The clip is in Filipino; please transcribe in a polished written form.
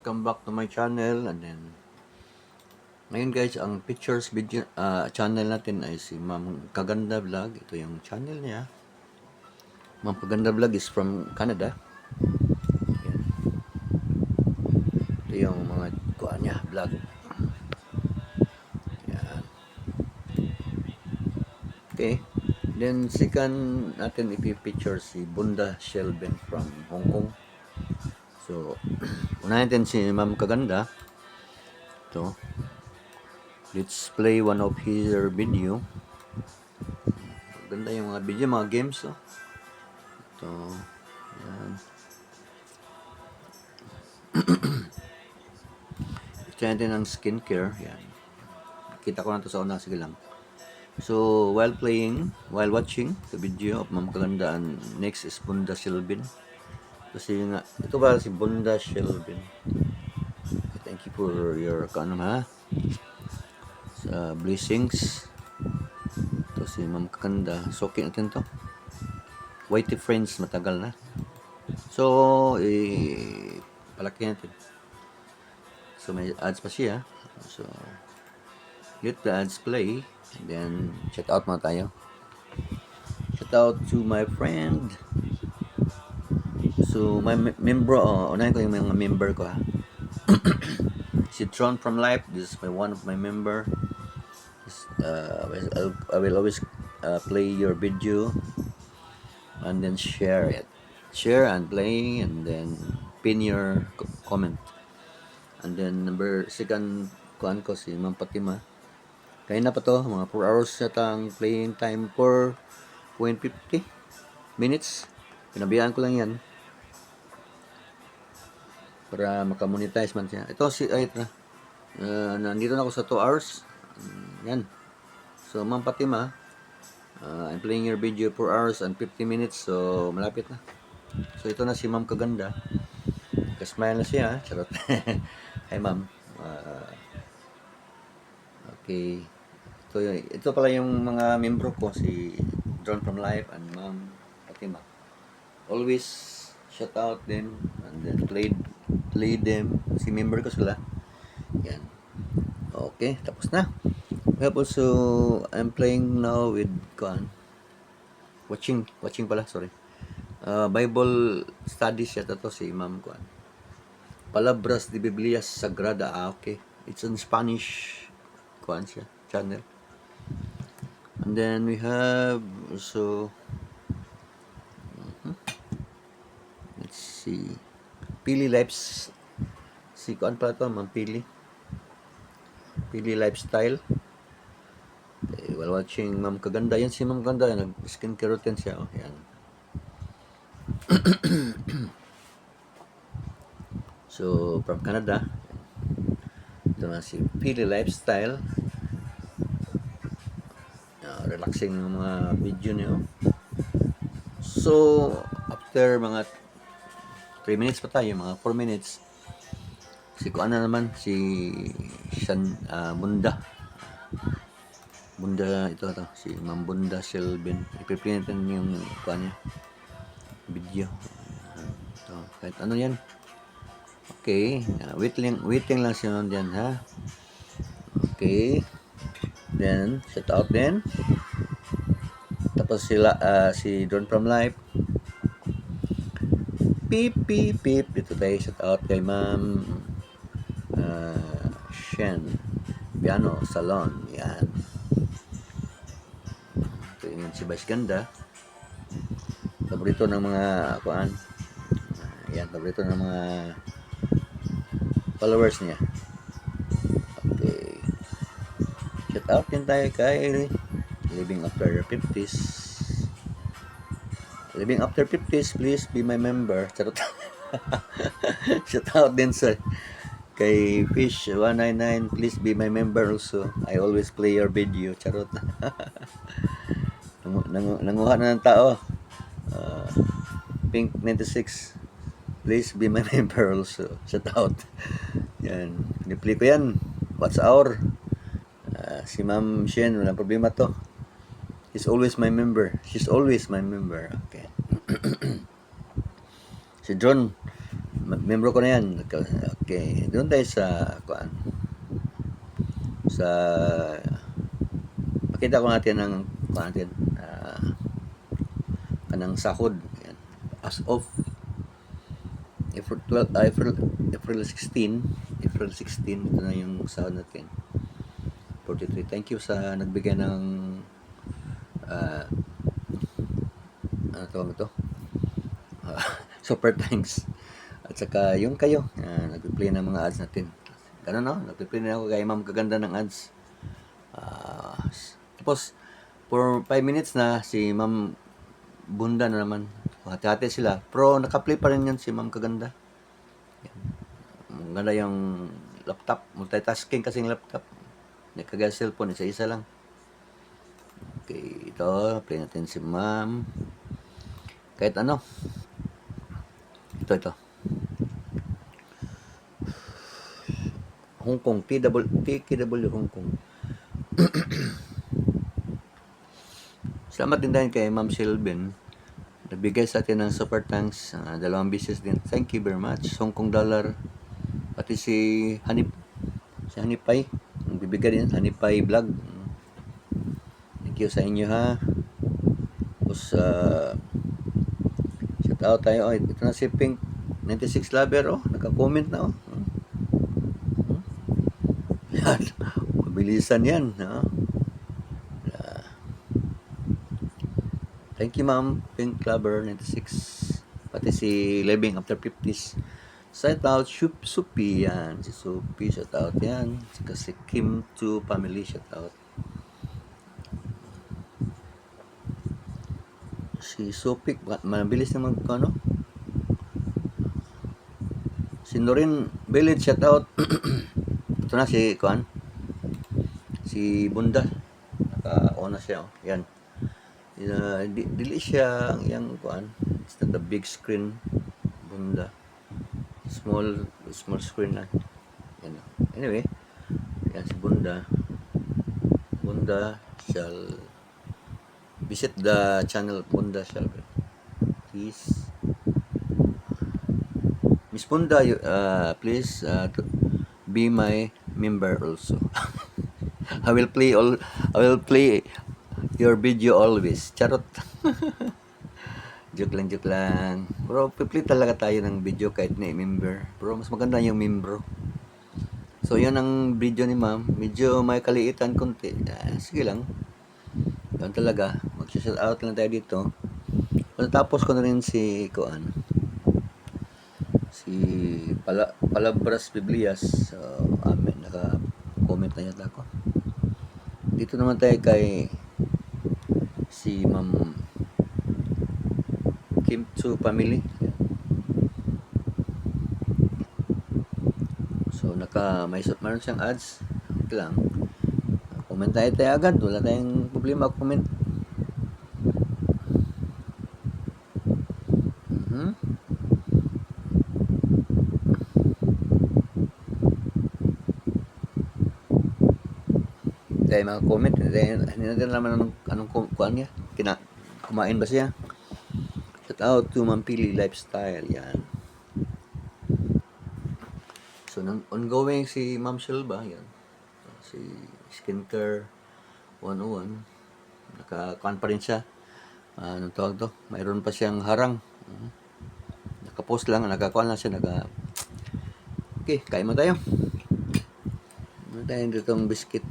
Welcome back to my channel. And then ngayon guys, ang pictures video channel natin ay si Ma'am Kaganda Vlog. Ito yung channel niya. Ma'am Kaganda Vlog is from Canada. Yan. Ito yung mga kuha niya vlog. Yan. Okay. Then second natin ipipicture si Bunda Shelben from Hong Kong. So unahin natin si Ma'am Kaganda. Ito. Let's play one of her video. Ganda yung mga video, mga games. Oh. Ito. Yan. Ito natin ang skincare. Yan. Kita ko na ito sa una. Sige lang. So, while watching the video of Ma'am Kaganda, and next is Bunda Shelben. Kasi nga, ito ba si Bunda Shelben? Thank you for your sa blessings. Ito si Ma'am Kaganda. Sokin natin to. Whitey Friends, matagal na. So, palaki natin. So, may ads pa siya. So, let the ads play. And then, check out muna tayo. Shout out to my friend. So, my member, unahin ko yung mga member ko ha. Si Tron from Life, this is one of my member. I will always play your video and then share it. Share and play and then pin your comment. And then second kuan ko si Ma'am Fatima. Kaya na pa to, mga 4 hours yata ang playing time, 4.50 minutes. Pinabiyaan ko lang yan para makamonetize man siya. Ito si nandito na ako sa 2 hours. Yan. So Ma'am Fatima, I'm playing your video 4 hours and 50 minutes. So malapit na. So ito na si Ma'am Kaganda. Kasmile na siya. Charot. Hi Ma'am. Okay. Ito pala yung mga membro ko, si John from Life and Ma'am Fatima. Always shout out them and then play them. Si member ko sila. Yan. Okay, tapos na. We have also, I'm playing now with watching pala, sorry. Bible studies yata to si Ma'am Palabras de Biblia Sagrada. Okay. It's in Spanish siya, channel. And then we have also let's see, Pili Lives. Si pala to, Ma'am Pili Lifestyle. Okay, while watching Ma'am Kaganda, yan si Ma'am Kaganda, nag-skincare routine siya. Oh, yan. So, from Canada, ito na si Pili Lifestyle. Relaxing ng mga video niyo. So, after mga 3 minutes pa tayo, mga 4 minutes, si Kuana naman, si Bunda, ito, si Ma'am Bunda Shelben. Ipiprint natin yung Kuana video. Ito, kahit ano yan. Okay, waiting lang siya dyan, ha? Okay. Then, shout out din. Tapos si Don from Life. Pip. Ito tayo, shout out kay Ma'am Shen Piano Salon. Yan. Ito yung si Vice Ganda. Paborito ng mga yan, paborito ng mga followers niya. Okay. Shout out din tayo kay Living After 50s. Living After 50s, please be my member. Charot. Shout out din sa kay Fish199, please be my member also. I always play your video. Charot. Nanguha na ng tao. Pink96, please be my member also. Shout out. Yan. Pinipli ko yan. What's our? Si Ma'am Shen, walang problema to. She's always my member. She's always my member. Okay. Si John, Membro ko na yan. Okay. Doon tayo sa, sa, pakita ko natin ng, natin, kanang sahod. Ayan. As of April 12, April 16, ito na yung sahod natin. 43. Thank you sa nagbigay ng ano tawag ito? Super thanks. At saka yung kayo, nag-play ng mga ads natin. Ganun no? Nag-play na ako kay Ma'am Kaganda ng ads. Tapos, for 5 minutes na, si Ma'am Bunda na naman. Hati-hati sila. Pero naka-play pa rin yan si Ma'am Kaganda. Maganda yung laptop. Multitasking kasing laptop. Hindi kagaya cellphone. Isa-isa lang. Okay, ito. Play natin si Ma'am. Kahit ano. Ito. Hong Kong. TKW Hong Kong. Salamat din dahil kay Ma'am Sylvin. Nagbigay sa atin ng super thanks. 2 pieces din. Thank you very much. Hong Kong dollar. Pati si Hanipay. Nagbibigay din. Hanipay vlog. Thank you sa inyo ha. Tapos shout out tayo. Oh, ito na si Pink 96 Lover. Oh, naka-comment na. Oh. Yan. Mabilisan yan. Oh. Thank you, Ma'am Pink Lover 96. Pati si Living After 50s. Shout out Supi yan. Si Supi, shout out yan. Si Kim 2 family, shout out. Si Supi, mabilis naman ano. Si Norin Village, shout out. Ito na si Kuan. Si Bunda. Naka-on na siya. Oh. Yan. Dili siya ang iyang kuan. It's not a big screen. Bunda. Small screen lang. Yan. Anyway, yan si Bunda. Bunda shall visit the channel Bunda shall please. Miss Bunda, please be my member also. I will play your video always. Charot. Joke lang. Pero pipili talaga tayo ng video kahit na member. Pero mas maganda yung membro. So, yan ang video ni ma'am. Medyo may kaliitan konti. Sige lang. Yan talaga. Mag-shout out lang tayo dito. Tapos ko na rin si Kuan. Si Palabras Biblias. So, amen. Naka-comment na yata ako. Dito naman tayo kay si Ma'am Kim 2 family. So mayroon siyang ads. Okay lang. Comment tayo agad. Wala tayong problema comment. Tayo mga comment. Hindi natin naman anong kuhaan niya. Kumain ba siya? Shout out to Mampili Lifestyle. Yan. So, ongoing si Ma'am Silva. Yan. Si Skincare 101. Naka-kuhaan pa rin siya. Anong tawag to? Mayroon pa siyang harang. Naka-post lang. Naka-kuhaan lang siya. Okay, kain mo tayo. Ano tayo ditong biscuit.